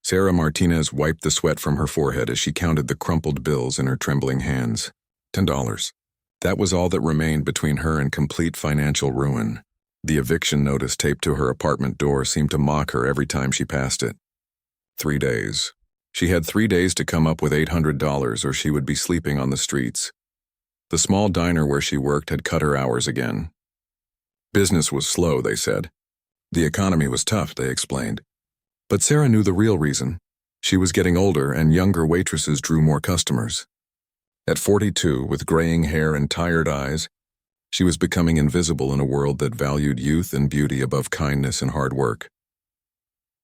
Sarah Martinez wiped the sweat from her forehead as she counted the crumpled bills in her trembling hands. $10. That was all that remained between her and complete financial ruin. The eviction notice taped to her apartment door seemed to mock her every time she passed it. 3 days. She had 3 days to come up with $800 or she would be sleeping on the streets. The small diner where she worked had cut her hours again. Business was slow, they said. The economy was tough, they explained. But Sarah knew the real reason. She was getting older and younger waitresses drew more customers. At 42, with graying hair and tired eyes, she was becoming invisible in a world that valued youth and beauty above kindness and hard work.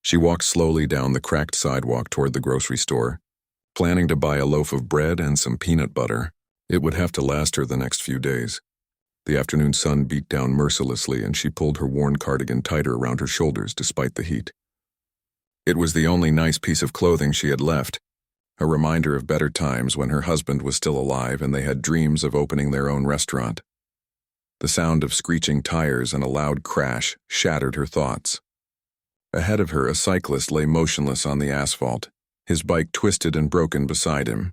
She walked slowly down the cracked sidewalk toward the grocery store, planning to buy a loaf of bread and some peanut butter. It would have to last her the next few days. The afternoon sun beat down mercilessly and she pulled her worn cardigan tighter around her shoulders despite the heat. It was the only nice piece of clothing she had left, a reminder of better times when her husband was still alive and they had dreams of opening their own restaurant. The sound of screeching tires and a loud crash shattered her thoughts. Ahead of her, a cyclist lay motionless on the asphalt, his bike twisted and broken beside him.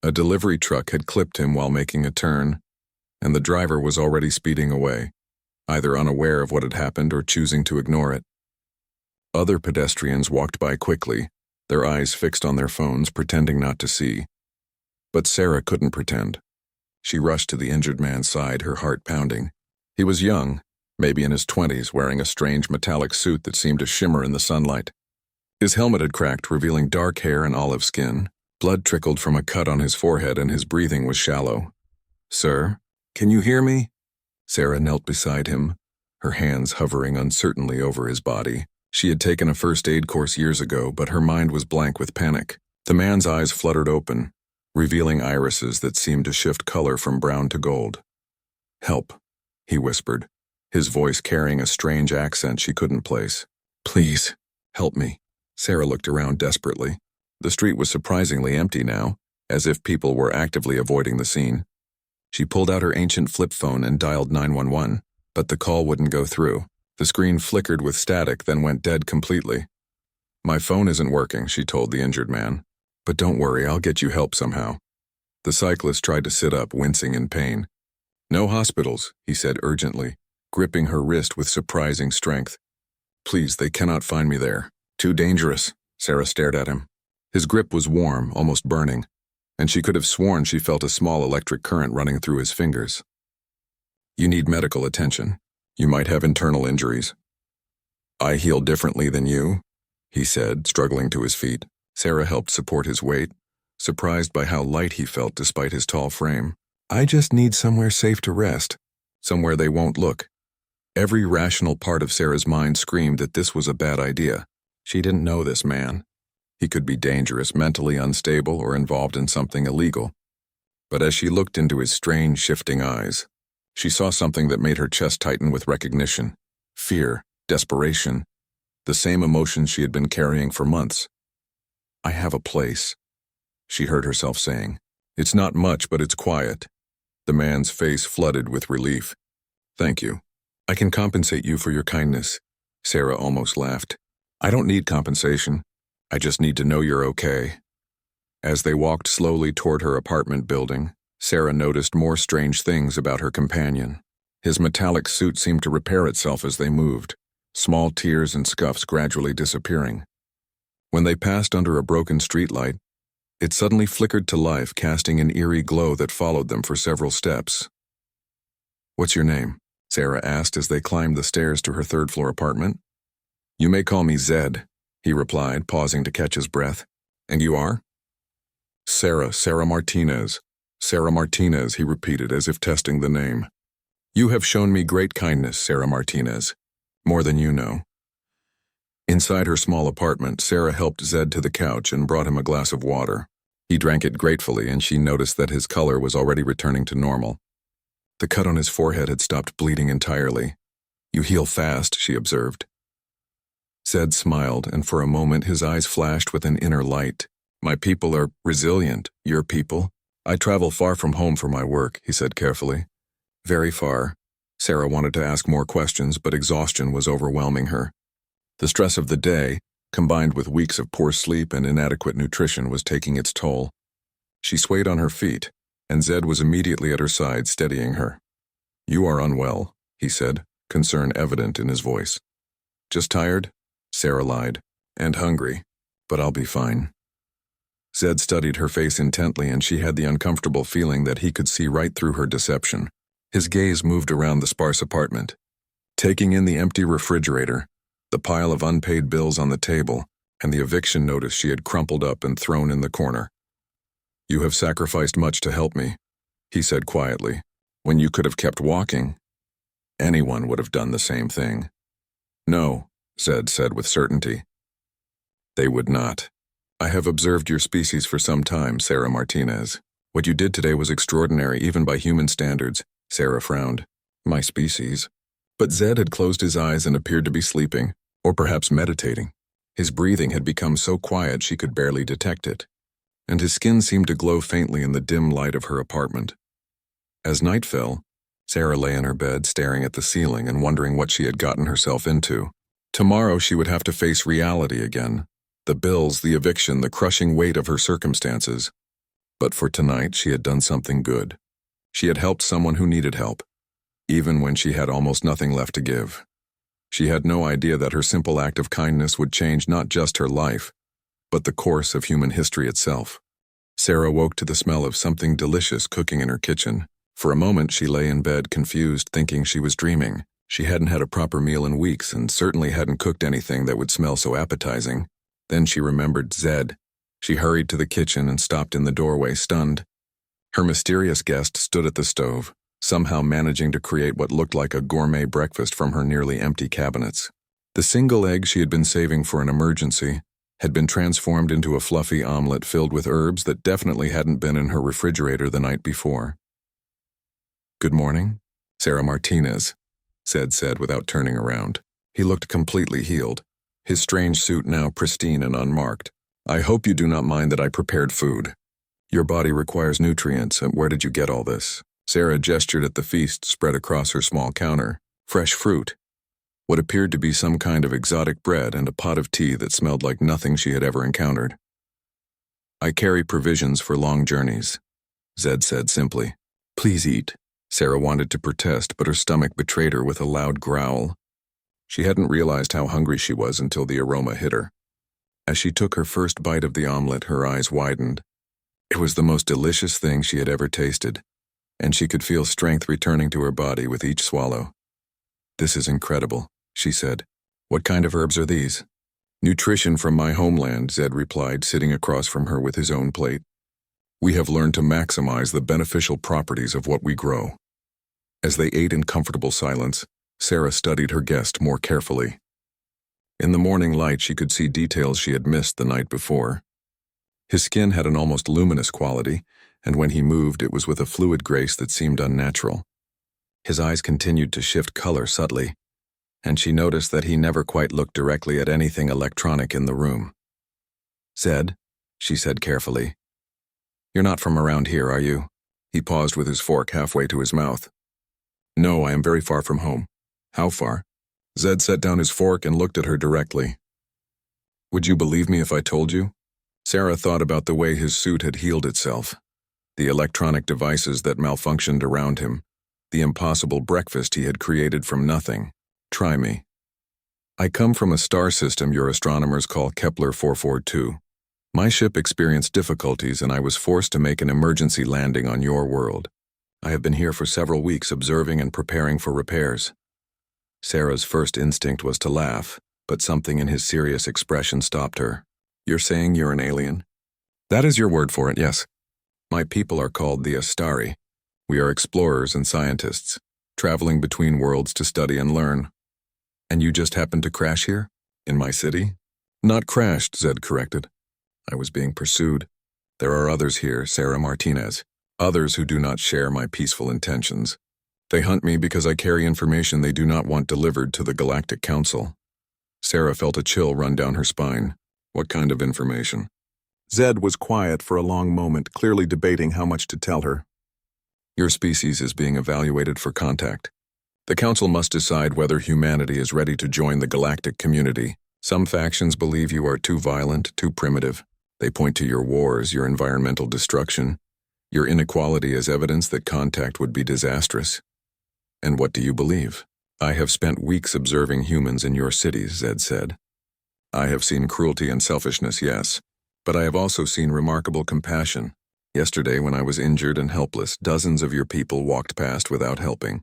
A delivery truck had clipped him while making a turn, and the driver was already speeding away, either unaware of what had happened or choosing to ignore it. Other pedestrians walked by quickly, their eyes fixed on their phones, pretending not to see. But Sarah couldn't pretend. She rushed to the injured man's side, her heart pounding. He was young, maybe in his 20s, wearing a strange metallic suit that seemed to shimmer in the sunlight. His helmet had cracked, revealing dark hair and olive skin. Blood trickled from a cut on his forehead and his breathing was shallow. "Sir, can you hear me?" Sarah knelt beside him, her hands hovering uncertainly over his body. She had taken a first aid course years ago, but her mind was blank with panic. The man's eyes fluttered open, revealing irises that seemed to shift color from brown to gold. "Help," he whispered, his voice carrying a strange accent she couldn't place. "Please, help me." Sarah looked around desperately. The street was surprisingly empty now, as if people were actively avoiding the scene. She pulled out her ancient flip phone and dialed 911, but the call wouldn't go through. The screen flickered with static, then went dead completely. "My phone isn't working," she told the injured man. "But don't worry, I'll get you help somehow." The cyclist tried to sit up, wincing in pain. "No hospitals," he said urgently, gripping her wrist with surprising strength. "Please, they cannot find me there. Too dangerous." Sarah stared at him. His grip was warm, almost burning, and she could have sworn she felt a small electric current running through his fingers. "You need medical attention. You might have internal injuries." "I heal differently than you," he said, struggling to his feet. Sarah helped support his weight, surprised by how light he felt despite his tall frame. "I just need somewhere safe to rest, somewhere they won't look." Every rational part of Sarah's mind screamed that this was a bad idea. She didn't know this man. He could be dangerous, mentally unstable, or involved in something illegal. But as she looked into his strange, shifting eyes, she saw something that made her chest tighten with recognition. Fear, desperation, the same emotions she had been carrying for months. "I have a place," she heard herself saying. "It's not much, but it's quiet." The man's face flooded with relief. "Thank you. I can compensate you for your kindness." Sarah almost laughed. "I don't need compensation. I just need to know you're okay." As they walked slowly toward her apartment building, Sarah noticed more strange things about her companion. His metallic suit seemed to repair itself as they moved, small tears and scuffs gradually disappearing. When they passed under a broken streetlight, it suddenly flickered to life, casting an eerie glow that followed them for several steps. "What's your name?" Sarah asked as they climbed the stairs to her third-floor apartment. "You may call me Zed," he replied, pausing to catch his breath. "And you are?" Sarah Martinez. Sarah Martinez," he repeated as if testing the name. "You have shown me great kindness, Sarah Martinez. More than you know." Inside her small apartment, Sarah helped Zed to the couch and brought him a glass of water. He drank it gratefully, and she noticed that his color was already returning to normal. The cut on his forehead had stopped bleeding entirely. "You heal fast," she observed. Zed smiled, and for a moment his eyes flashed with an inner light. "My people are resilient. Your people?" "I travel far from home for my work," he said carefully. "Very far." Sarah wanted to ask more questions, but exhaustion was overwhelming her. The stress of the day, combined with weeks of poor sleep and inadequate nutrition, was taking its toll. She swayed on her feet, and Zed was immediately at her side, steadying her. "You are unwell," he said, concern evident in his voice. "Just tired?" Sarah lied. "And hungry. But I'll be fine." Zed studied her face intently, and she had the uncomfortable feeling that he could see right through her deception. His gaze moved around the sparse apartment, taking in the empty refrigerator, the pile of unpaid bills on the table, and the eviction notice she had crumpled up and thrown in the corner. "You have sacrificed much to help me," he said quietly, "when you could have kept walking. Anyone would have done the same thing." "No," Zed said with certainty. "They would not. I have observed your species for some time, Sarah Martinez. What you did today was extraordinary even by human standards." Sarah frowned. "My species?" But Zed had closed his eyes and appeared to be sleeping, or perhaps meditating. His breathing had become so quiet she could barely detect it, and his skin seemed to glow faintly in the dim light of her apartment. As night fell, Sarah lay in her bed staring at the ceiling and wondering what she had gotten herself into. Tomorrow she would have to face reality again. The bills, the eviction, the crushing weight of her circumstances. But for tonight she had done something good. She had helped someone who needed help, even when she had almost nothing left to give. She had no idea that her simple act of kindness would change not just her life, but the course of human history itself. Sarah woke to the smell of something delicious cooking in her kitchen. For a moment she lay in bed confused, thinking she was dreaming. She hadn't had a proper meal in weeks and certainly hadn't cooked anything that would smell so appetizing. Then she remembered Zed. She hurried to the kitchen and stopped in the doorway, stunned. Her mysterious guest stood at the stove, somehow managing to create what looked like a gourmet breakfast from her nearly empty cabinets. The single egg she had been saving for an emergency had been transformed into a fluffy omelet filled with herbs that definitely hadn't been in her refrigerator the night before. "Good morning, Sarah Martinez," Zed said without turning around. He looked completely healed, his strange suit now pristine and unmarked. "I hope you do not mind that I prepared food. Your body requires nutrients, and where did you get all this?" Sarah gestured at the feast spread across her small counter. Fresh fruit, what appeared to be some kind of exotic bread, and a pot of tea that smelled like nothing she had ever encountered. "I carry provisions for long journeys," Zed said simply. "Please eat." Sarah wanted to protest, but her stomach betrayed her with a loud growl. She hadn't realized how hungry she was until the aroma hit her. As she took her first bite of the omelet, her eyes widened. It was the most delicious thing she had ever tasted, and she could feel strength returning to her body with each swallow. "This is incredible," she said. "What kind of herbs are these?" "Nutrition from my homeland," Zed replied, sitting across from her with his own plate. "We have learned to maximize the beneficial properties of what we grow." As they ate in comfortable silence, Sarah studied her guest more carefully. In the morning light, she could see details she had missed the night before. His skin had an almost luminous quality, and when he moved, it was with a fluid grace that seemed unnatural. His eyes continued to shift color subtly, and she noticed that he never quite looked directly at anything electronic in the room. "Zed," she said carefully, "you're not from around here, are you?" He paused with his fork halfway to his mouth. "No, I am very far from home." "How far?" Zed set down his fork and looked at her directly. "Would you believe me if I told you?" Sarah thought about the way his suit had healed itself, the electronic devices that malfunctioned around him, the impossible breakfast he had created from nothing. "Try me. I come from a star system your astronomers call Kepler 442. My ship experienced difficulties and I was forced to make an emergency landing on your world. I have been here for several weeks observing and preparing for repairs." Sarah's first instinct was to laugh, but something in his serious expression stopped her. "You're saying you're an alien?" "That is your word for it, yes. My people are called the Astari. We are explorers and scientists, traveling between worlds to study and learn." "And you just happened to crash here? In my city?" "Not crashed," Zed corrected. "I was being pursued. There are others here, Sarah Martinez. Others who do not share my peaceful intentions. They hunt me because I carry information they do not want delivered to the Galactic Council." Sarah felt a chill run down her spine. "What kind of information?" Zed was quiet for a long moment, clearly debating how much to tell her. "Your species is being evaluated for contact. The Council must decide whether humanity is ready to join the galactic community. Some factions believe you are too violent, too primitive. They point to your wars, your environmental destruction, your inequality as evidence that contact would be disastrous. And what do you believe? I have spent weeks observing humans in your cities, Zed said. I have seen cruelty and selfishness, yes, but I have also seen remarkable compassion. Yesterday, when I was injured and helpless, dozens of your people walked past without helping.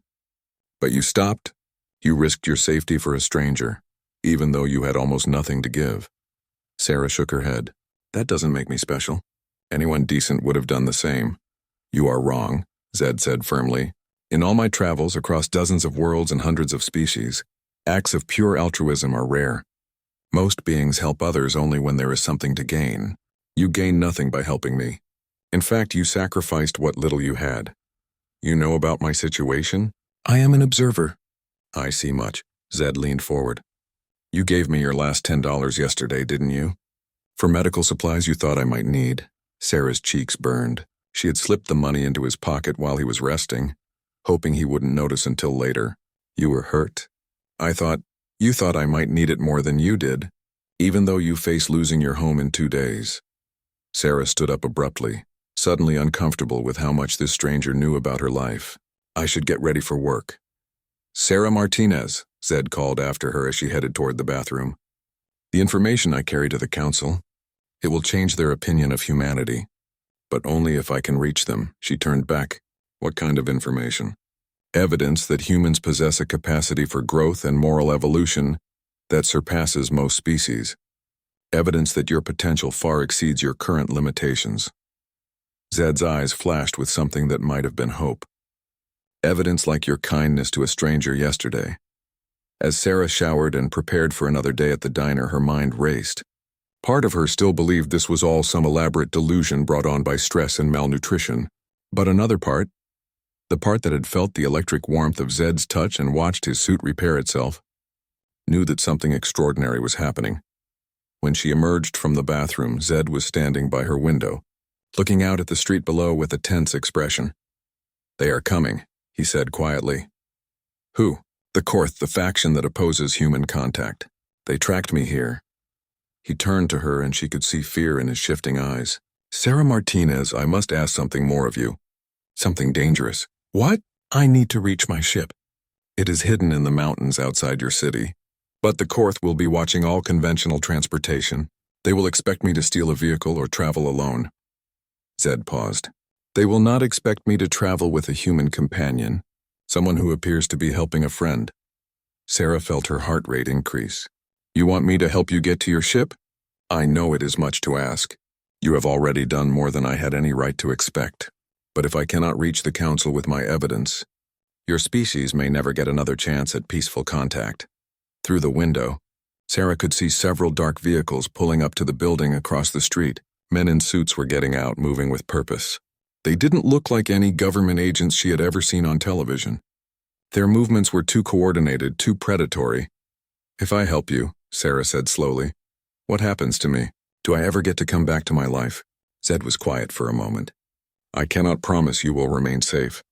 But you stopped. You risked your safety for a stranger, even though you had almost nothing to give. Sarah shook her head. That doesn't make me special. Anyone decent would have done the same. You are wrong, Zed said firmly. In all my travels across dozens of worlds and hundreds of species, acts of pure altruism are rare. Most beings help others only when there is something to gain. You gain nothing by helping me. In fact, you sacrificed what little you had. You know about my situation? I am an observer. I see much. Zed leaned forward. You gave me your last $10 yesterday, didn't you? For medical supplies you thought I might need. Sarah's cheeks burned. She had slipped the money into his pocket while he was resting, hoping he wouldn't notice until later. You were hurt. You thought I might need it more than you did, even though you face losing your home in 2 days. Sarah stood up abruptly, suddenly uncomfortable with how much this stranger knew about her life. I should get ready for work. Sarah Martinez, Zed called after her as she headed toward the bathroom. The information I carry to the council, it will change their opinion of humanity. But only if I can reach them. She turned back. What kind of information? Evidence that humans possess a capacity for growth and moral evolution that surpasses most species. Evidence that your potential far exceeds your current limitations. Zed's eyes flashed with something that might have been hope. Evidence like your kindness to a stranger yesterday. As Sarah showered and prepared for another day at the diner, her mind raced. Part of her still believed this was all some elaborate delusion brought on by stress and malnutrition. But another part, the part that had felt the electric warmth of Zed's touch and watched his suit repair itself, knew that something extraordinary was happening. When she emerged from the bathroom, Zed was standing by her window, looking out at the street below with a tense expression. They are coming, he said quietly. Who? The Korth, the faction that opposes human contact. They tracked me here. He turned to her and she could see fear in his shifting eyes. Sarah Martinez, I must ask something more of you. Something dangerous. What? I need to reach my ship. It is hidden in the mountains outside your city. But the Korth will be watching all conventional transportation. They will expect me to steal a vehicle or travel alone. Zed paused. They will not expect me to travel with a human companion, someone who appears to be helping a friend. Sarah felt her heart rate increase. You want me to help you get to your ship? I know it is much to ask. You have already done more than I had any right to expect. But if I cannot reach the council with my evidence, your species may never get another chance at peaceful contact. Through the window, Sarah could see several dark vehicles pulling up to the building across the street. Men in suits were getting out, moving with purpose. They didn't look like any government agents she had ever seen on television. Their movements were too coordinated, too predatory. If I help you, Sarah said slowly, what happens to me? Do I ever get to come back to my life? Zed was quiet for a moment. I cannot promise you will remain safe.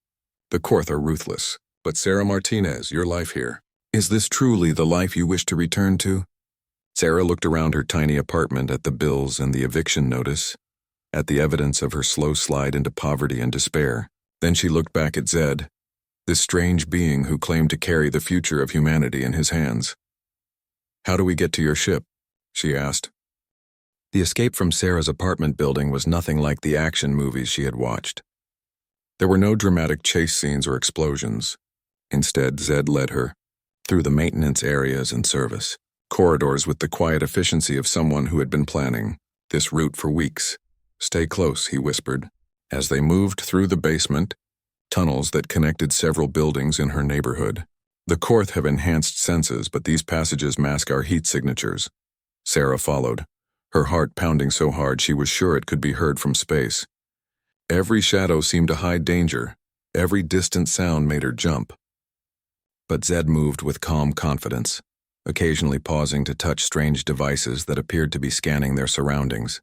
The Korth are ruthless. But Sarah Martinez, your life here. Is this truly the life you wish to return to? Sarah looked around her tiny apartment at the bills and the eviction notice, at the evidence of her slow slide into poverty and despair. Then she looked back at Zed, this strange being who claimed to carry the future of humanity in his hands. How do we get to your ship? She asked. The escape from Sarah's apartment building was nothing like the action movies she had watched. There were no dramatic chase scenes or explosions. Instead, Zed led her through the maintenance areas and service corridors with the quiet efficiency of someone who had been planning this route for weeks. Stay close, he whispered, as they moved through the basement, tunnels that connected several buildings in her neighborhood. The Korth have enhanced senses, but these passages mask our heat signatures. Sarah followed, her heart pounding so hard she was sure it could be heard from space. Every shadow seemed to hide danger. Every distant sound made her jump. But Zed moved with calm confidence, occasionally pausing to touch strange devices that appeared to be scanning their surroundings.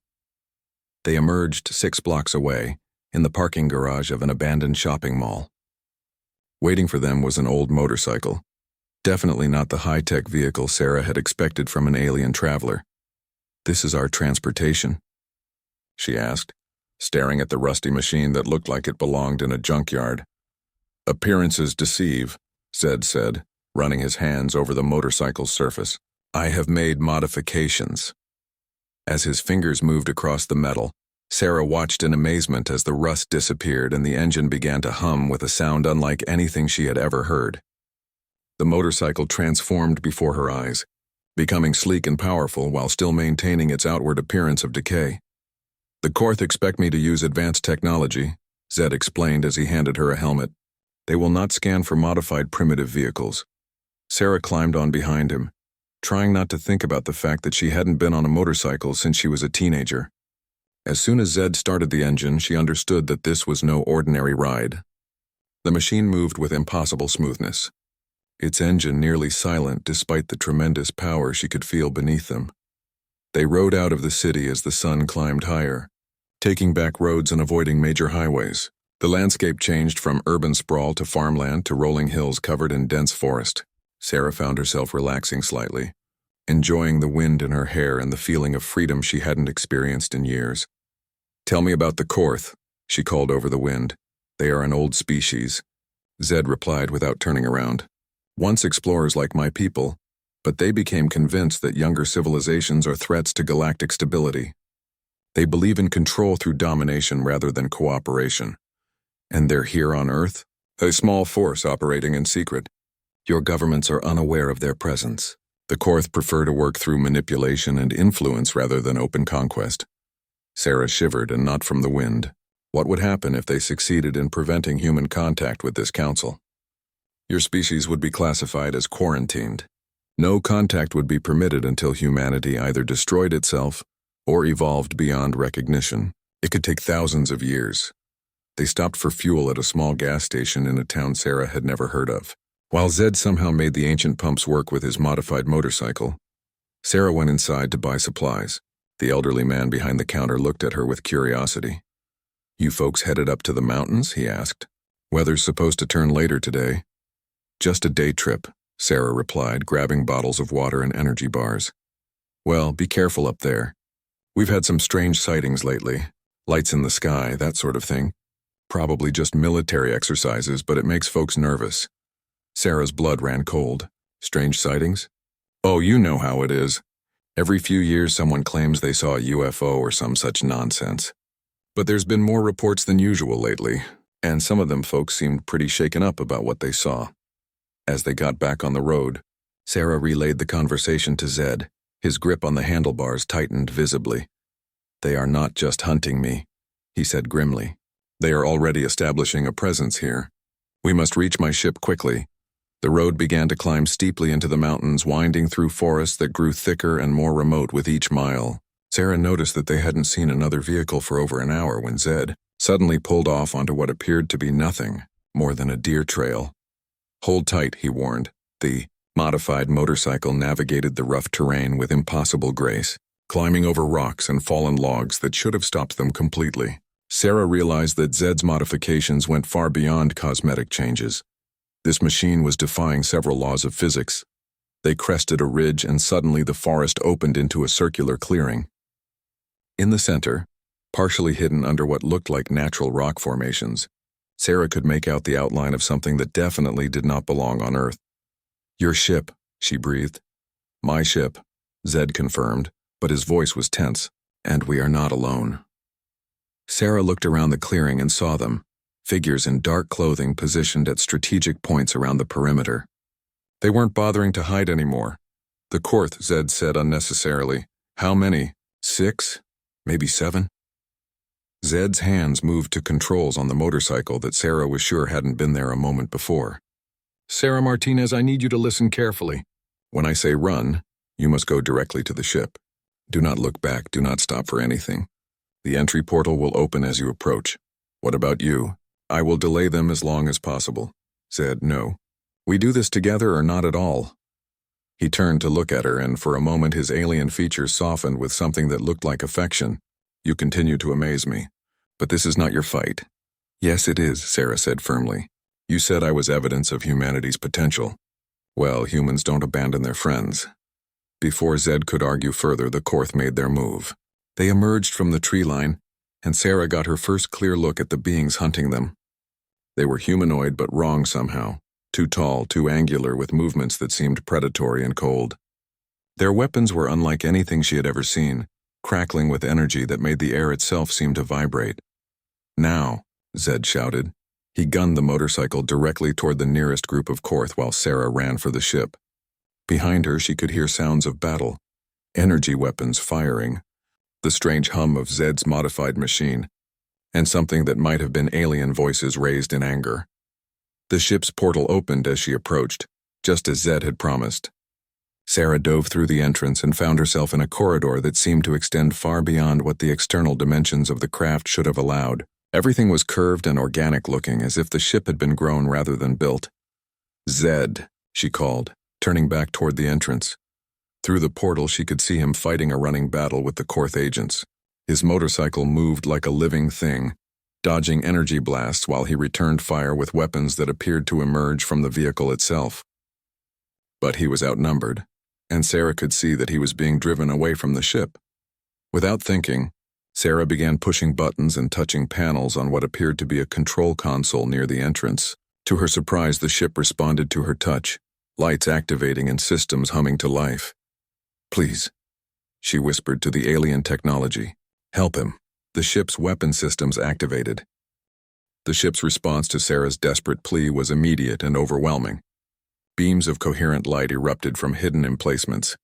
They emerged 6 blocks away, in the parking garage of an abandoned shopping mall. Waiting for them was an old motorcycle. Definitely not the high-tech vehicle Sarah had expected from an alien traveler. "This is our transportation?" she asked, staring at the rusty machine that looked like it belonged in a junkyard. "Appearances deceive," Zed said, running his hands over the motorcycle's surface. "I have made modifications." As his fingers moved across the metal, Sarah watched in amazement as the rust disappeared and the engine began to hum with a sound unlike anything she had ever heard. The motorcycle transformed before her eyes, becoming sleek and powerful while still maintaining its outward appearance of decay. "The Korth expect me to use advanced technology," Zed explained as he handed her a helmet. "They will not scan for modified primitive vehicles." Sarah climbed on behind him, trying not to think about the fact that she hadn't been on a motorcycle since she was a teenager. As soon as Zed started the engine, she understood that this was no ordinary ride. The machine moved with impossible smoothness, its engine nearly silent despite the tremendous power she could feel beneath them. They rode out of the city as the sun climbed higher, taking back roads and avoiding major highways. The landscape changed from urban sprawl to farmland to rolling hills covered in dense forest. Sarah found herself relaxing slightly, enjoying the wind in her hair and the feeling of freedom she hadn't experienced in years. "Tell me about the Korth," she called over the wind. "They are an old species," Zed replied without turning around. "Once explorers like my people, but they became convinced that younger civilizations are threats to galactic stability. They believe in control through domination rather than cooperation. And they're here on Earth, a small force operating in secret. Your governments are unaware of their presence. The Korth prefer to work through manipulation and influence rather than open conquest." Sarah shivered, and not from the wind. What would happen if they succeeded in preventing human contact with this council? "Your species would be classified as quarantined. No contact would be permitted until humanity either destroyed itself or evolved beyond recognition. It could take thousands of years." They stopped for fuel at a small gas station in a town Sarah had never heard of. While Zed somehow made the ancient pumps work with his modified motorcycle, Sarah went inside to buy supplies. The elderly man behind the counter looked at her with curiosity. "You folks headed up to the mountains?" he asked. "Weather's supposed to turn later today." "Just a day trip," Sarah replied, grabbing bottles of water and energy bars. "Well, be careful up there. We've had some strange sightings lately. Lights in the sky, that sort of thing. Probably just military exercises, but it makes folks nervous." Sarah's blood ran cold. "Strange sightings? Oh, you know how it is. Every few years someone claims they saw a UFO or some such nonsense. But there's been more reports than usual lately, and some of them folks seemed pretty shaken up about what they saw." As they got back on the road, Sarah relayed the conversation to Zed. His grip on the handlebars tightened visibly. "They are not just hunting me," he said grimly. "They are already establishing a presence here. We must reach my ship quickly." The road began to climb steeply into the mountains, winding through forests that grew thicker and more remote with each mile. Sarah noticed that they hadn't seen another vehicle for over an hour when Zed suddenly pulled off onto what appeared to be nothing more than a deer trail. "Hold tight," he warned. The modified motorcycle navigated the rough terrain with impossible grace, climbing over rocks and fallen logs that should have stopped them completely. Sarah realized that Zed's modifications went far beyond cosmetic changes. This machine was defying several laws of physics. They crested a ridge, and suddenly the forest opened into a circular clearing. In the center, partially hidden under what looked like natural rock formations, Sarah could make out the outline of something that definitely did not belong on Earth. "Your ship," she breathed. "My ship," Zed confirmed, but his voice was tense. "And we are not alone." Sarah looked around the clearing and saw them, figures in dark clothing positioned at strategic points around the perimeter. They weren't bothering to hide anymore. "The Korth," Zed said unnecessarily. "How many? 6? Maybe 7? Zed's hands moved to controls on the motorcycle that Sarah was sure hadn't been there a moment before. "Sarah Martinez, I need you to listen carefully. When I say run, you must go directly to the ship. Do not look back, do not stop for anything. The entry portal will open as you approach. What about you?" "I will delay them as long as possible." Zed, "No. We do this together or not at all." He turned to look at her, and for a moment his alien features softened with something that looked like affection. "You continue to amaze me. But this is not your fight." "Yes, it is," Sarah said firmly. "You said I was evidence of humanity's potential. Well, humans don't abandon their friends. Before Zed could argue further, the Korth made their move. They emerged from the tree line, and Sarah got her first clear look at the beings hunting them. They were humanoid but wrong somehow, too tall, too angular, with movements that seemed predatory and cold. Their weapons were unlike anything she had ever seen, crackling with energy that made the air itself seem to vibrate. "Now," Zed shouted. He gunned the motorcycle directly toward the nearest group of Korth while Sarah ran for the ship. Behind her, she could hear sounds of battle, energy weapons firing, the strange hum of Zed's modified machine, and something that might have been alien voices raised in anger. The ship's portal opened as she approached, just as Zed had promised. Sarah dove through the entrance and found herself in a corridor that seemed to extend far beyond what the external dimensions of the craft should have allowed. Everything was curved and organic-looking, as if the ship had been grown rather than built. "Zed," she called, turning back toward the entrance. Through the portal, she could see him fighting a running battle with the Korth agents. His motorcycle moved like a living thing, dodging energy blasts while he returned fire with weapons that appeared to emerge from the vehicle itself. But he was outnumbered, and Sarah could see that he was being driven away from the ship. Without thinking, Sarah began pushing buttons and touching panels on what appeared to be a control console near the entrance. To her surprise, the ship responded to her touch, lights activating and systems humming to life. "Please," she whispered to the alien technology. "Help him." The ship's weapon systems activated. The ship's response to Sarah's desperate plea was immediate and overwhelming. Beams of coherent light erupted from hidden emplacements,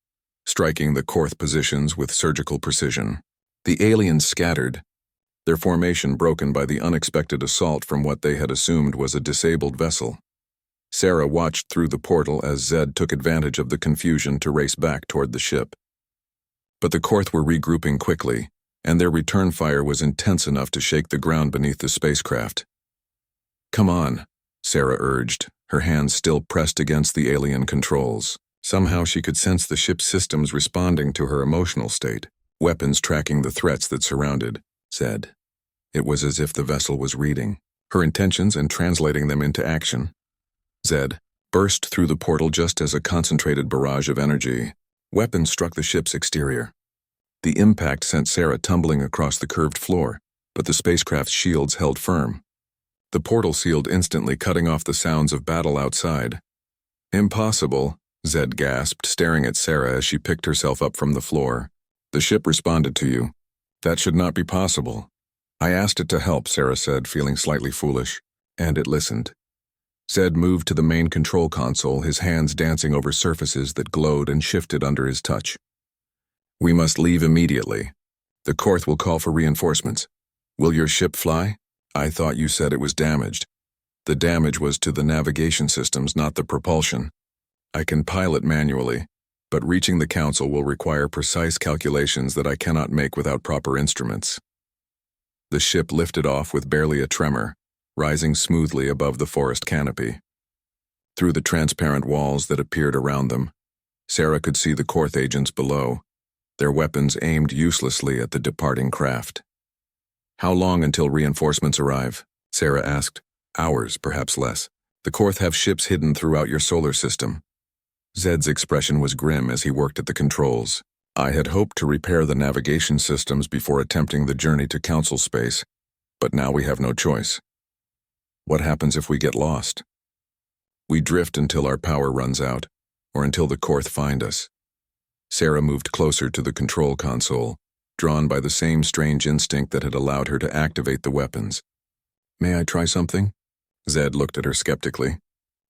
striking the Korth positions with surgical precision. The aliens scattered, their formation broken by the unexpected assault from what they had assumed was a disabled vessel. Sarah watched through the portal as Zed took advantage of the confusion to race back toward the ship. But the Korth were regrouping quickly, and their return fire was intense enough to shake the ground beneath the spacecraft. "Come on," Sarah urged, her hands still pressed against the alien controls. Somehow she could sense the ship's systems responding to her emotional state, weapons tracking the threats that surrounded Zed. It was as if the vessel was reading her intentions and translating them into action. Zed burst through the portal just as a concentrated barrage of energy weapons struck the ship's exterior. The impact sent Sarah tumbling across the curved floor, but the spacecraft's shields held firm. The portal sealed instantly, cutting off the sounds of battle outside. "Impossible," Zed gasped, staring at Sarah as she picked herself up from the floor. "The ship responded to you. That should not be possible." "I asked it to help," Sarah said, feeling slightly foolish, and it listened. Zed moved to the main control console, his hands dancing over surfaces that glowed and shifted under his touch. "We must leave immediately. The Korth will call for reinforcements. Will your ship fly? I thought you said it was damaged." "The damage was to the navigation systems, not the propulsion. I can pilot manually, but reaching the council will require precise calculations that I cannot make without proper instruments." The ship lifted off with barely a tremor, rising smoothly above the forest canopy. Through the transparent walls that appeared around them, Sarah could see the Korth agents below, their weapons aimed uselessly at the departing craft. "How long until reinforcements arrive?" Sarah asked. "Hours, perhaps less. The Korth have ships hidden throughout your solar system." Zed's expression was grim as he worked at the controls. "I had hoped to repair the navigation systems before attempting the journey to council space, but now we have no choice." "What happens if we get lost?" "We drift until our power runs out, or until the Korth find us." Sarah moved closer to the control console, drawn by the same strange instinct that had allowed her to activate the weapons. "May I try something?" Zed looked at her skeptically.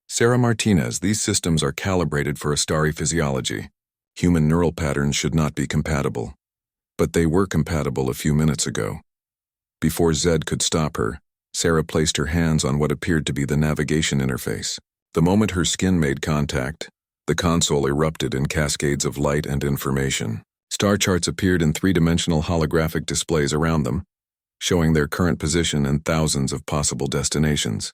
"Sarah Martinez, these systems are calibrated for a starry physiology. Human neural patterns should not be compatible. But they were compatible a few minutes ago." Before Zed could stop her, Sarah placed her hands on what appeared to be the navigation interface. The moment her skin made contact, the console erupted in cascades of light and information. Star charts appeared in three-dimensional holographic displays around them, showing their current position and thousands of possible destinations.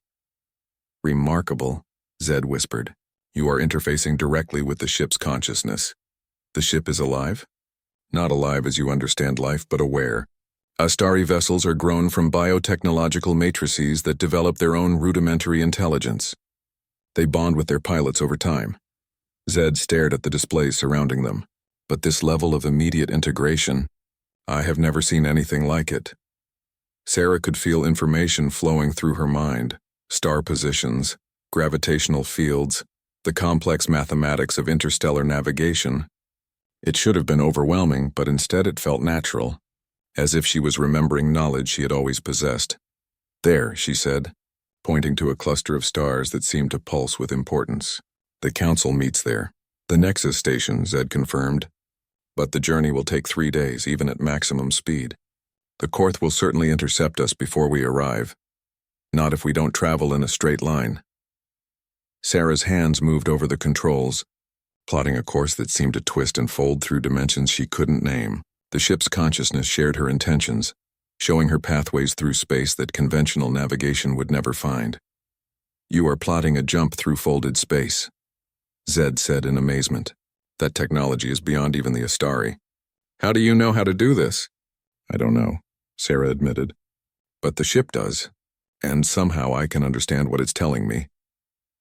"Remarkable," Zed whispered. "You are interfacing directly with the ship's consciousness." "The ship is alive?" "Not alive as you understand life, but aware. Astari vessels are grown from biotechnological matrices that develop their own rudimentary intelligence. They bond with their pilots over time, Zed stared at the displays surrounding them. But this level of immediate integration, I have never seen anything like it. Sarah could feel information flowing through her mind, star positions, gravitational fields, the complex mathematics of interstellar navigation. It should have been overwhelming, but instead it felt natural, as if she was remembering knowledge she had always possessed. There, she said, pointing to a cluster of stars that seemed to pulse with importance. The council meets there. The Nexus station, Zed confirmed. But the journey will take 3 days, even at maximum speed. The Korth will certainly intercept us before we arrive. Not if we don't travel in a straight line. Sarah's hands moved over the controls, plotting a course that seemed to twist and fold through dimensions she couldn't name. The ship's consciousness shared her intentions, showing her pathways through space that conventional navigation would never find. You are plotting a jump through folded space, Zed said in amazement. That technology is beyond even the Astari. How do you know how to do this? I don't know, Sarah admitted. But the ship does, and somehow I can understand what it's telling me.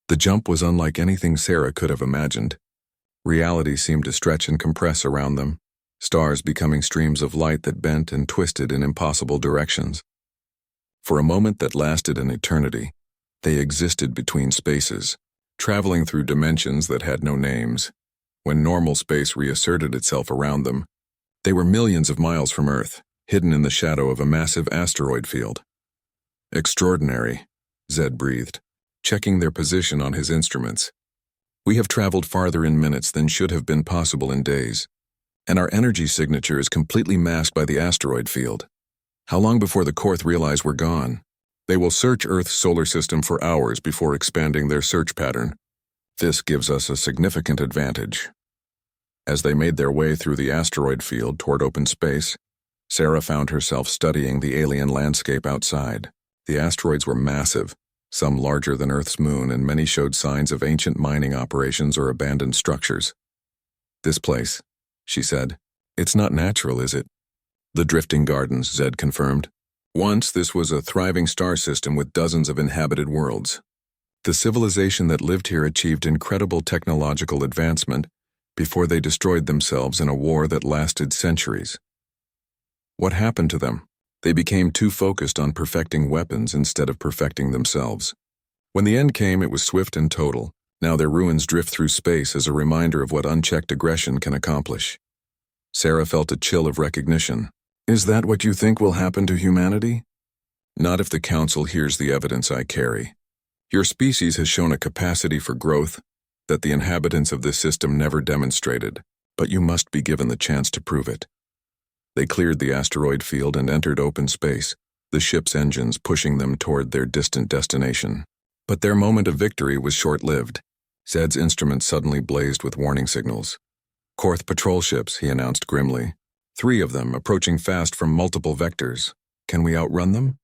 The jump was unlike anything Sarah could have imagined. Reality seemed to stretch and compress around them, stars becoming streams of light that bent and twisted in impossible directions. For a moment that lasted an eternity, they existed between spaces, traveling through dimensions that had no names. When normal space reasserted itself around them, they were millions of miles from Earth, hidden in the shadow of a massive asteroid field. Extraordinary, Zed breathed, checking their position on his instruments. We have traveled farther in minutes than should have been possible in days, and our energy signature is completely masked by the asteroid field. How long before the Korth realize we're gone? They will search Earth's solar system for hours before expanding their search pattern. This gives us a significant advantage. As they made their way through the asteroid field toward open space, Sarah found herself studying the alien landscape outside. The asteroids were massive, some larger than Earth's moon, and many showed signs of ancient mining operations or abandoned structures. This place, she said. It's not natural, is it? The Drifting Gardens, Zed confirmed. Once this was a thriving star system with dozens of inhabited worlds. The civilization that lived here achieved incredible technological advancement before they destroyed themselves in a war that lasted centuries. What happened to them? They became too focused on perfecting weapons instead of perfecting themselves. When the end came, it was swift and total. Now their ruins drift through space as a reminder of what unchecked aggression can accomplish. Sarah felt a chill of recognition. Is that what you think will happen to humanity? Not if the Council hears the evidence I carry. Your species has shown a capacity for growth that the inhabitants of this system never demonstrated, but you must be given the chance to prove it. They cleared the asteroid field and entered open space, the ship's engines pushing them toward their distant destination. But their moment of victory was short-lived. Zed's instruments suddenly blazed with warning signals. Korth patrol ships, he announced grimly. 3 of them, approaching fast from multiple vectors. Can we outrun them?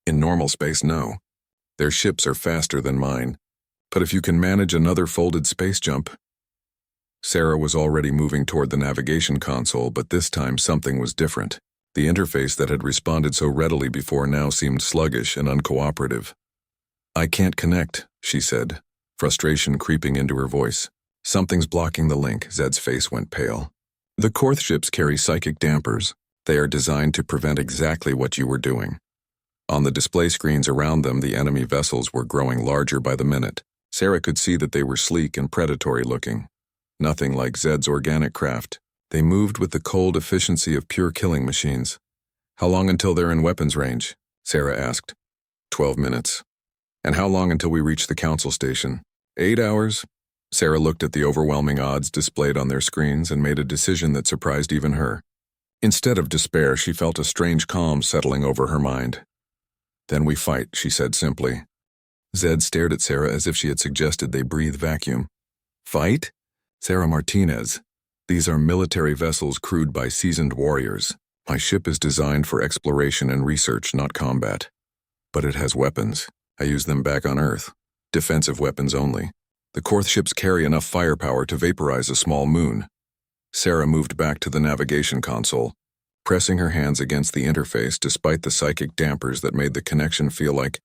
In normal space, no. Their ships are faster than mine. But if you can manage another folded space jump... Sarah was already moving toward the navigation console, but this time something was different. The interface that had responded so readily before now seemed sluggish and uncooperative. I can't connect, she said, frustration creeping into her voice. Something's blocking the link. Zed's face went pale. The Korth ships carry psychic dampers. They are designed to prevent exactly what you were doing. On the display screens around them, the enemy vessels were growing larger by the minute. Sarah could see that they were sleek and predatory-looking. Nothing like Zed's organic craft. They moved with the cold efficiency of pure killing machines. How long until they're in weapons range? Sarah asked. 12 minutes. And how long until we reach the Council station? 8 hours? Sarah looked at the overwhelming odds displayed on their screens and made a decision that surprised even her. Instead of despair, she felt a strange calm settling over her mind. Then we fight, she said simply. Zed stared at Sarah as if she had suggested they breathe vacuum. Fight? Sarah Martinez. These are military vessels crewed by seasoned warriors. My ship is designed for exploration and research, not combat. But it has weapons. I use them back on Earth. Defensive weapons only. The Korth ships carry enough firepower to vaporize a small moon. Sarah moved back to the navigation console, pressing her hands against the interface despite the psychic dampers that made the connection feel like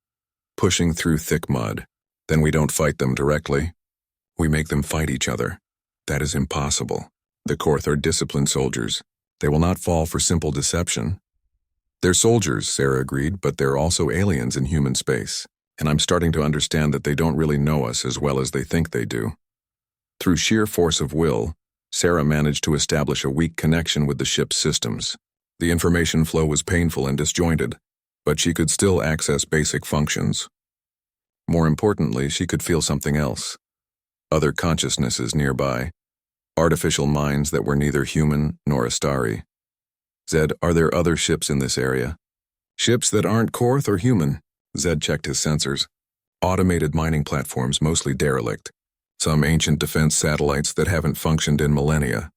pushing through thick mud. Then we don't fight them directly. We make them fight each other. That is impossible. The Korth are disciplined soldiers. They will not fall for simple deception. They're soldiers, Sarah agreed, but they're also aliens in human space, and I'm starting to understand that they don't really know us as well as they think they do. Through sheer force of will, Sarah managed to establish a weak connection with the ship's systems. The information flow was painful and disjointed, but she could still access basic functions. More importantly, she could feel something else. Other consciousnesses nearby. Artificial minds that were neither human nor Astari. Zed, are there other ships in this area? Ships that aren't Korth or human. Zed checked his sensors. Automated mining platforms, mostly derelict. Some ancient defense satellites that haven't functioned in millennia.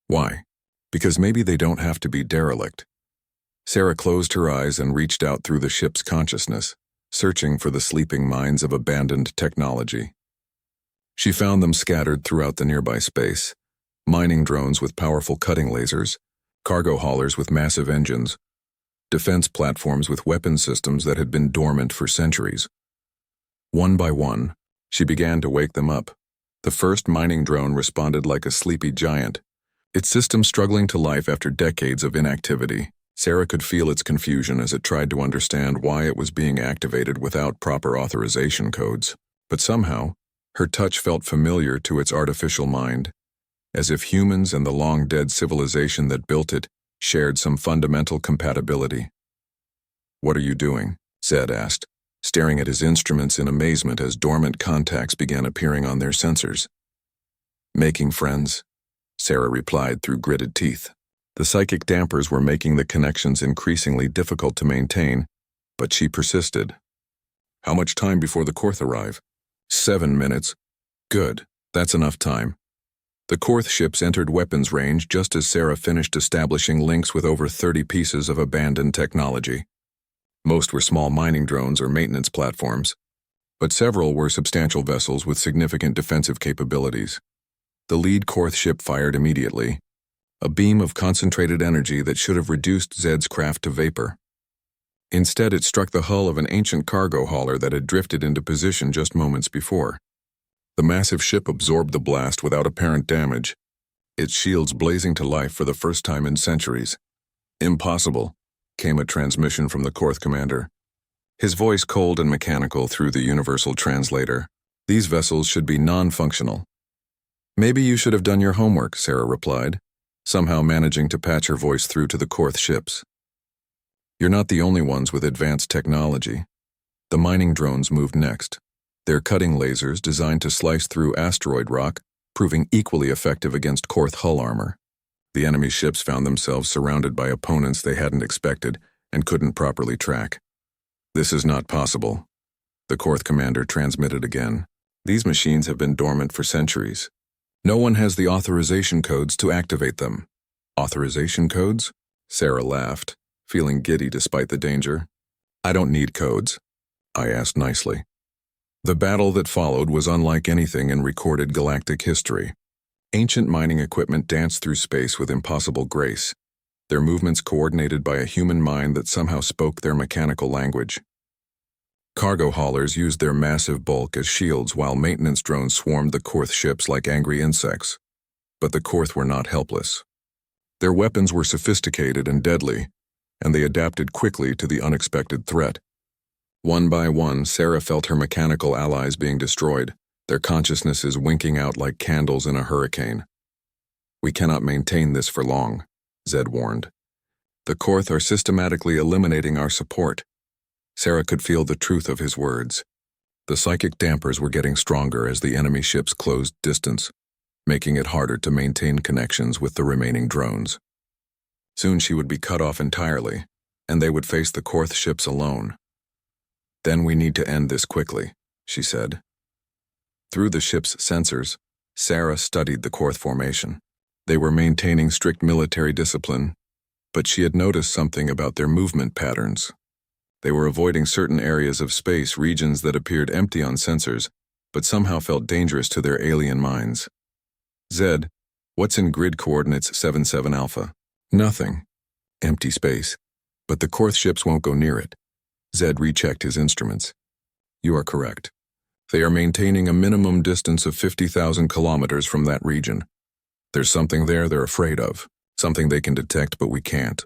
Why? Because maybe they don't have to be derelict. Sarah closed her eyes and reached out through the ship's consciousness, searching for the sleeping minds of abandoned technology. She found them scattered throughout the nearby space. Mining drones with powerful cutting lasers, cargo haulers with massive engines, defense platforms with weapon systems that had been dormant for centuries. One by one, she began to wake them up. The first mining drone responded like a sleepy giant, its system struggling to life after decades of inactivity. Sarah could feel its confusion as it tried to understand why it was being activated without proper authorization codes. But somehow, her touch felt familiar to its artificial mind, as if humans and the long-dead civilization that built it shared some fundamental compatibility. "What are you doing?" Zed asked, staring at his instruments in amazement as dormant contacts began appearing on their sensors. "Making friends," Sarah replied through gritted teeth. The psychic dampers were making the connections increasingly difficult to maintain, but she persisted. "How much time before the Korth arrive?" 7 minutes. "Good, that's enough time." The Korth ships entered weapons range just as Sarah finished establishing links with over 30 pieces of abandoned technology. Most were small mining drones or maintenance platforms, but several were substantial vessels with significant defensive capabilities. The lead Korth ship fired immediately, a beam of concentrated energy that should have reduced Zed's craft to vapor. Instead, it struck the hull of an ancient cargo hauler that had drifted into position just moments before. The massive ship absorbed the blast without apparent damage, its shields blazing to life for the first time in centuries. "Impossible," came a transmission from the Korth commander, his voice cold and mechanical through the universal translator. "These vessels should be non-functional." "Maybe you should have done your homework," Sarah replied, somehow managing to patch her voice through to the Korth ships. "You're not the only ones with advanced technology." The mining drones moved next, their cutting lasers designed to slice through asteroid rock, proving equally effective against Korth hull armor. The enemy ships found themselves surrounded by opponents they hadn't expected and couldn't properly track. "This is not possible," the Korth commander transmitted again. "These machines have been dormant for centuries. No one has the authorization codes to activate them." "Authorization codes?" Sarah laughed, feeling giddy despite the danger. "I don't need codes," I asked nicely. The battle that followed was unlike anything in recorded galactic history. Ancient mining equipment danced through space with impossible grace, their movements coordinated by a human mind that somehow spoke their mechanical language. Cargo haulers used their massive bulk as shields while maintenance drones swarmed the Korth ships like angry insects. But the Korth were not helpless. Their weapons were sophisticated and deadly, and they adapted quickly to the unexpected threat. One by one, Sarah felt her mechanical allies being destroyed, their consciousnesses winking out like candles in a hurricane. "We cannot maintain this for long," Zed warned. "The Korth are systematically eliminating our support." Sarah could feel the truth of his words. The psychic dampers were getting stronger as the enemy ships closed distance, making it harder to maintain connections with the remaining drones. Soon she would be cut off entirely, and they would face the Korth ships alone. "Then we need to end this quickly," she said. Through the ship's sensors, Sarah studied the Korth formation. They were maintaining strict military discipline, but she had noticed something about their movement patterns. They were avoiding certain areas of space, regions that appeared empty on sensors, but somehow felt dangerous to their alien minds. "Zed, what's in grid coordinates 77 Alpha?" "Nothing. Empty space. But the Korth ships won't go near it." Zed rechecked his instruments. "You are correct. They are maintaining a minimum distance of 50,000 kilometers from that region. There's something there they're afraid of, something they can detect but we can't.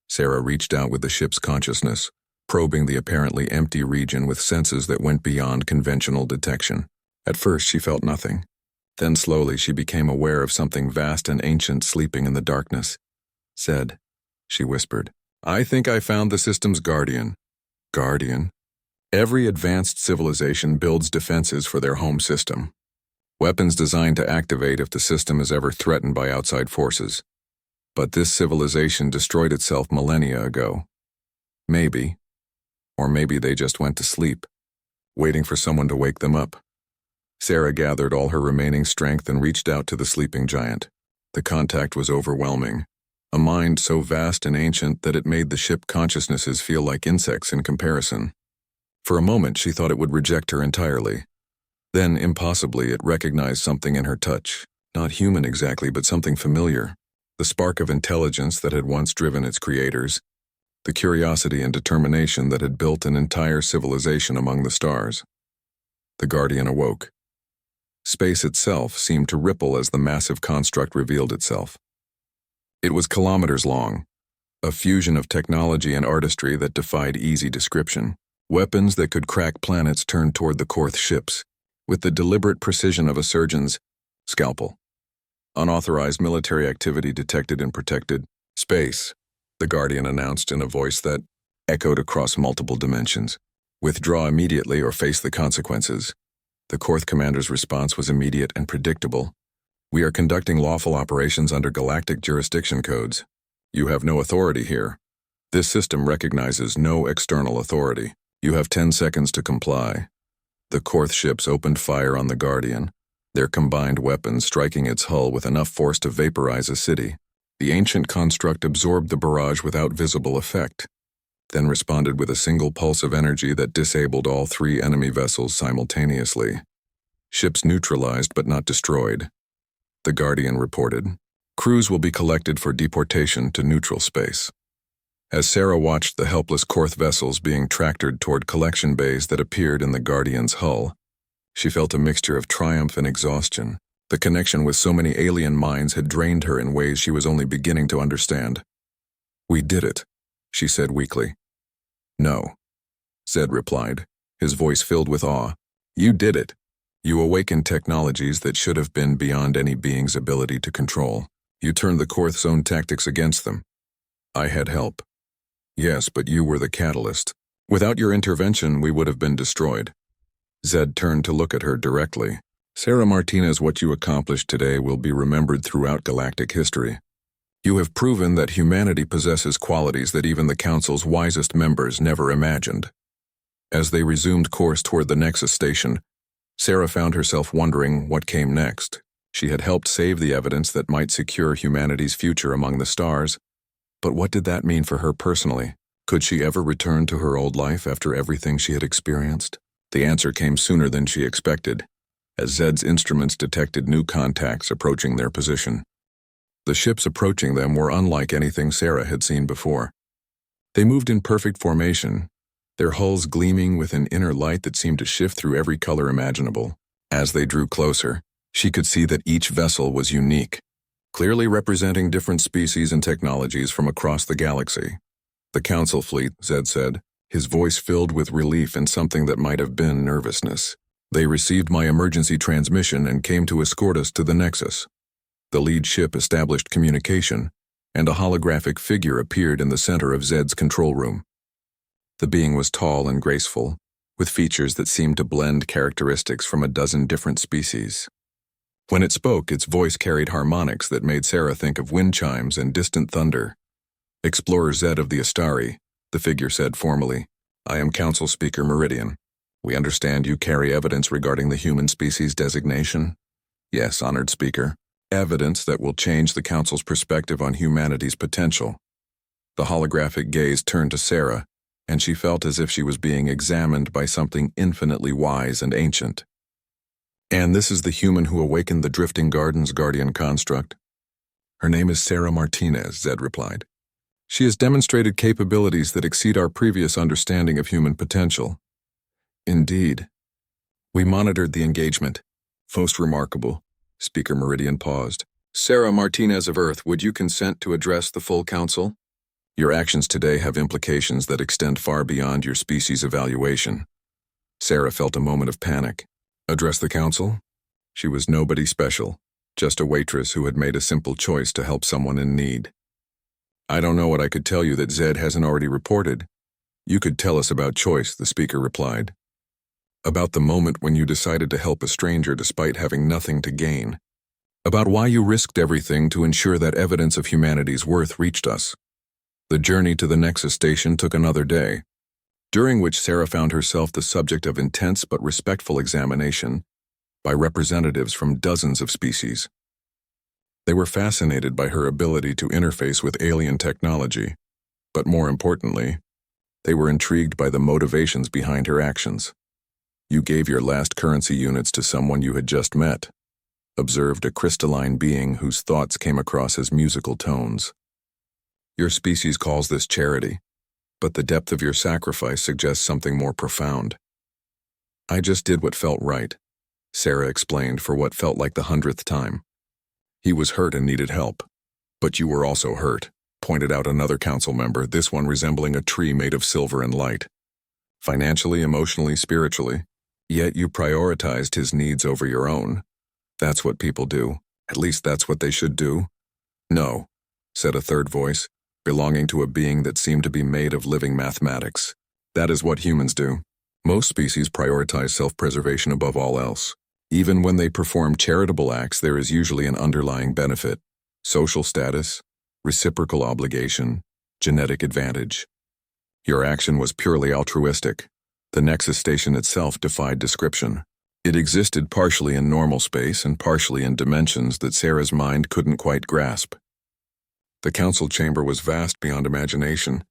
Sarah reached out with the ship's consciousness, probing the apparently empty region with senses that went beyond conventional detection. At first she felt nothing. Then slowly she became aware of something vast and ancient sleeping in the darkness. "Zed," she whispered, "I think I found the system's guardian." Guardian? Every advanced civilization builds defenses for their home system. Weapons designed to activate if the system is ever threatened by outside forces. But this civilization destroyed itself millennia ago. Maybe, or maybe they just went to sleep, waiting for someone to wake them up. Sarah gathered all her remaining strength and reached out to the sleeping giant. The contact was overwhelming. A mind so vast and ancient that it made the ship consciousnesses feel like insects in comparison. For a moment she thought it would reject her entirely. Then, impossibly, it recognized something in her touch. Not human exactly, but something familiar. The spark of intelligence that had once driven its creators. The curiosity and determination that had built an entire civilization among the stars. The Guardian awoke. Space itself seemed to ripple as the massive construct revealed itself. It was kilometers long, a fusion of technology and artistry that defied easy description. Weapons that could crack planets turned toward the Korth ships, with the deliberate precision of a surgeon's scalpel. Unauthorized military activity detected in protected space, the Guardian announced in a voice that echoed across multiple dimensions. Withdraw immediately or face the consequences. The Korth commander's response was immediate and predictable. We are conducting lawful operations under galactic jurisdiction codes. You have no authority here. This system recognizes no external authority. You have 10 seconds to comply. The Korth ships opened fire on the Guardian, their combined weapons striking its hull with enough force to vaporize a city. The ancient construct absorbed the barrage without visible effect, then responded with a single pulse of energy that disabled all 3 enemy vessels simultaneously. Ships neutralized but not destroyed. The Guardian reported, "Crews will be collected for deportation to neutral space." As Sarah watched the helpless Korth vessels being tractored toward collection bays that appeared in the Guardian's hull, she felt a mixture of triumph and exhaustion. The connection with so many alien minds had drained her in ways she was only beginning to understand. "We did it," she said weakly. "No," Zed replied, his voice filled with awe. "You did it. You awakened technologies that should have been beyond any being's ability to control. You turned the Korth's own tactics against them. I had help. Yes, but you were the catalyst. Without your intervention, we would have been destroyed." Zed turned to look at her directly. "Sarah Martinez, what you accomplished today will be remembered throughout galactic history. You have proven that humanity possesses qualities that even the Council's wisest members never imagined." As they resumed course toward the Nexus station, Sarah found herself wondering what came next. She had helped save the evidence that might secure humanity's future among the stars, but what did that mean for her personally? Could she ever return to her old life after everything she had experienced? The answer came sooner than she expected, as Zed's instruments detected new contacts approaching their position. The ships approaching them were unlike anything Sarah had seen before. They moved in perfect formation, their hulls gleaming with an inner light that seemed to shift through every color imaginable. As they drew closer, she could see that each vessel was unique, clearly representing different species and technologies from across the galaxy. "The Council fleet," Zed said, his voice filled with relief and something that might have been nervousness. "They received my emergency transmission and came to escort us to the Nexus." The lead ship established communication, and a holographic figure appeared in the center of Zed's control room. The being was tall and graceful, with features that seemed to blend characteristics from a dozen different species. When it spoke, its voice carried harmonics that made Sarah think of wind chimes and distant thunder. "Explorer Zed of the Astari," the figure said formally. "I am Council Speaker Meridian. We understand you carry evidence regarding the human species designation?" "Yes, honored Speaker. Evidence that will change the Council's perspective on humanity's potential." The holographic gaze turned to Sarah, and she felt as if she was being examined by something infinitely wise and ancient. "And this is the human who awakened the Drifting Garden's Guardian construct?" "Her name is Sarah Martinez," Zed replied. "She has demonstrated capabilities that exceed our previous understanding of human potential." "Indeed. We monitored the engagement. Most remarkable." Speaker Meridian paused. Sarah Martinez of Earth, would you consent to address the full council? Your actions today have implications that extend far beyond your species evaluation. Sarah felt a moment of panic. Address the council? She was nobody special, just a waitress who had made a simple choice to help someone in need. I don't know what I could tell you that Zed hasn't already reported. You could tell us about choice, the speaker replied. About the moment when you decided to help a stranger despite having nothing to gain. About why you risked everything to ensure that evidence of humanity's worth reached us. The journey to the Nexus station took another day, during which Sarah found herself the subject of intense but respectful examination by representatives from dozens of species. They were fascinated by her ability to interface with alien technology, but more importantly, they were intrigued by the motivations behind her actions. You gave your last currency units to someone you had just met, observed a crystalline being whose thoughts came across as musical tones. Your species calls this charity, but the depth of your sacrifice suggests something more profound. I just did what felt right, Sarah explained for what felt like the 100th time. He was hurt and needed help. But you were also hurt, pointed out another council member, this one resembling a tree made of silver and light. Financially, emotionally, spiritually, yet you prioritized his needs over your own. That's what people do. At least that's what they should do. No, said a third voice, belonging to a being that seemed to be made of living mathematics. That is what humans do. Most species prioritize self-preservation above all else. Even when they perform charitable acts, there is usually an underlying benefit: social status, reciprocal obligation, genetic advantage. Your action was purely altruistic. The Nexus station itself defied description. It existed partially in normal space and partially in dimensions that Sarah's mind couldn't quite grasp. The council chamber was vast beyond imagination,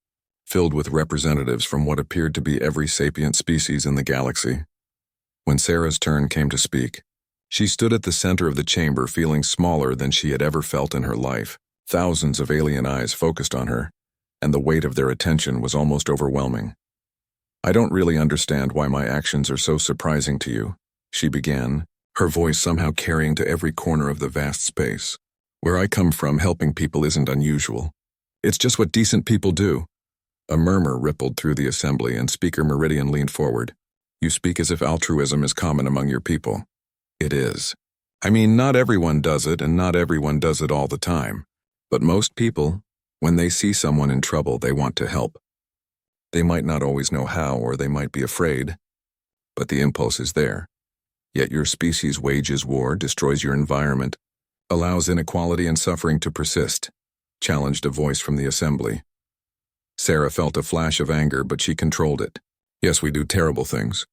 filled with representatives from what appeared to be every sapient species in the galaxy. When Sarah's turn came to speak, she stood at the center of the chamber feeling smaller than she had ever felt in her life. Thousands of alien eyes focused on her, and the weight of their attention was almost overwhelming. I don't really understand why my actions are so surprising to you, she began, her voice somehow carrying to every corner of the vast space. Where I come from, helping people isn't unusual. It's just what decent people do. A murmur rippled through the assembly, and Speaker Meridian leaned forward. You speak as if altruism is common among your people. It is. I mean, not everyone does it, and not everyone does it all the time. But most people, when they see someone in trouble, they want to help. They might not always know how, or they might be afraid, but the impulse is there. Yet your species wages war, destroys your environment, allows inequality and suffering to persist, challenged a voice from the assembly. Sarah felt a flash of anger, but she controlled it. Yes, we do terrible things,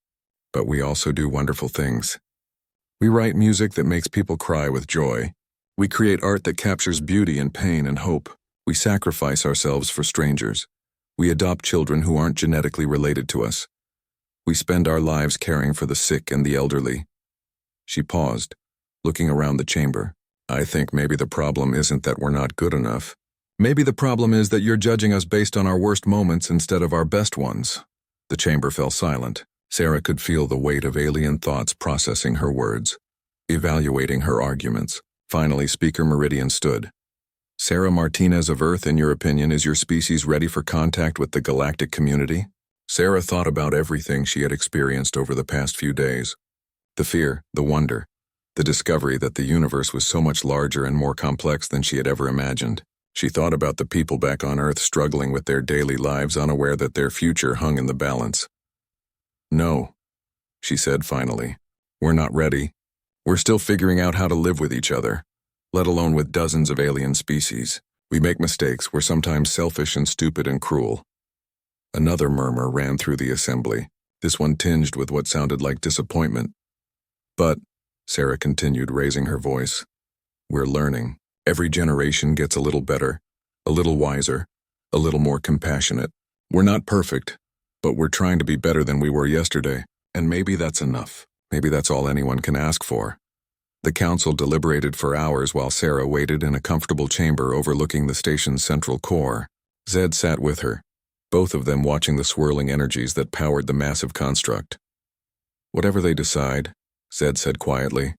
but we also do wonderful things. We write music that makes people cry with joy. We create art that captures beauty and pain and hope. We sacrifice ourselves for strangers. We adopt children who aren't genetically related to us. We spend our lives caring for the sick and the elderly. She paused, looking around the chamber. I think maybe the problem isn't that we're not good enough. Maybe the problem is that you're judging us based on our worst moments instead of our best ones. The chamber fell silent. Sarah could feel the weight of alien thoughts processing her words, evaluating her arguments. Finally, Speaker Meridian stood. Sarah Martinez of Earth, in your opinion, is your species ready for contact with the galactic community? Sarah thought about everything she had experienced over the past few days. The fear, the wonder, the discovery that the universe was so much larger and more complex than she had ever imagined. She thought about the people back on Earth struggling with their daily lives, unaware that their future hung in the balance. No, she said finally. We're not ready. We're still figuring out how to live with each other, let alone with dozens of alien species. We make mistakes. We're sometimes selfish and stupid and cruel. Another murmur ran through the assembly, this one tinged with what sounded like disappointment. But, Sarah continued, raising her voice, we're learning. Every generation gets a little better, a little wiser, a little more compassionate. We're not perfect, but we're trying to be better than we were yesterday, and maybe that's enough. Maybe that's all anyone can ask for. The council deliberated for hours while Sarah waited in a comfortable chamber overlooking the station's central core. Zed sat with her, both of them watching the swirling energies that powered the massive construct. Whatever they decide, Zed said quietly,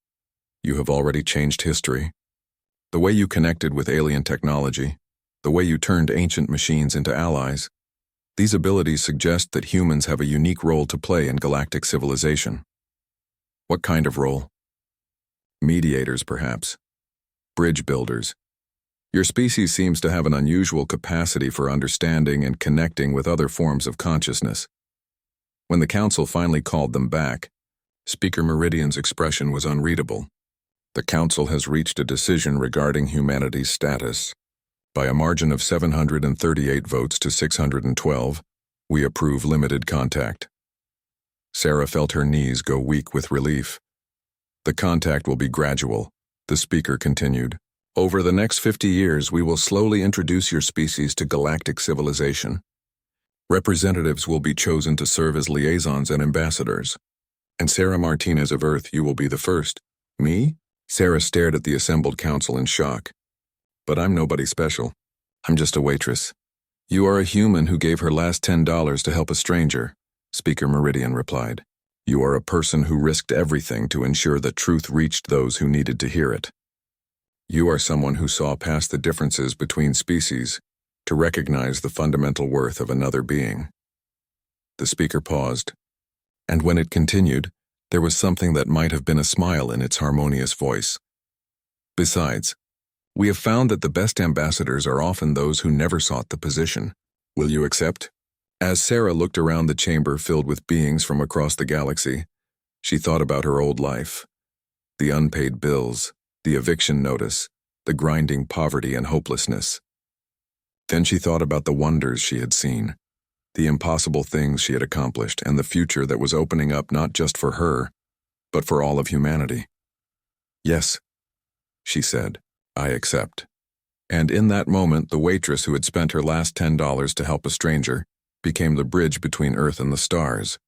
you have already changed history. The way you connected with alien technology, the way you turned ancient machines into allies, these abilities suggest that humans have a unique role to play in galactic civilization. What kind of role? Mediators, perhaps. Bridge builders. Your species seems to have an unusual capacity for understanding and connecting with other forms of consciousness. When the council finally called them back, Speaker Meridian's expression was unreadable. The council has reached a decision regarding humanity's status. By a margin of 738 votes to 612, we approve limited contact. Sarah felt her knees go weak with relief. The contact will be gradual, the speaker continued. Over the next 50 years, we will slowly introduce your species to galactic civilization. Representatives will be chosen to serve as liaisons and ambassadors. And Sarah Martinez of Earth, you will be the first. Me? Sarah stared at the assembled council in shock. But I'm nobody special. I'm just a waitress. You are a human who gave her last $10 to help a stranger, Speaker Meridian replied. You are a person who risked everything to ensure that truth reached those who needed to hear it. You are someone who saw past the differences between species to recognize the fundamental worth of another being. The speaker paused, and when it continued, there was something that might have been a smile in its harmonious voice. Besides, we have found that the best ambassadors are often those who never sought the position. Will you accept? As Sarah looked around the chamber filled with beings from across the galaxy, she thought about her old life. The unpaid bills, the eviction notice, the grinding poverty and hopelessness. Then she thought about the wonders she had seen, the impossible things she had accomplished, and the future that was opening up not just for her, but for all of humanity. Yes, she said, I accept. And in that moment, the waitress who had spent her last $10 to help a stranger became the bridge between Earth and the stars,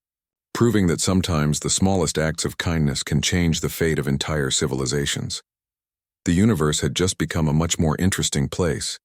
proving that sometimes the smallest acts of kindness can change the fate of entire civilizations. The universe had just become a much more interesting place.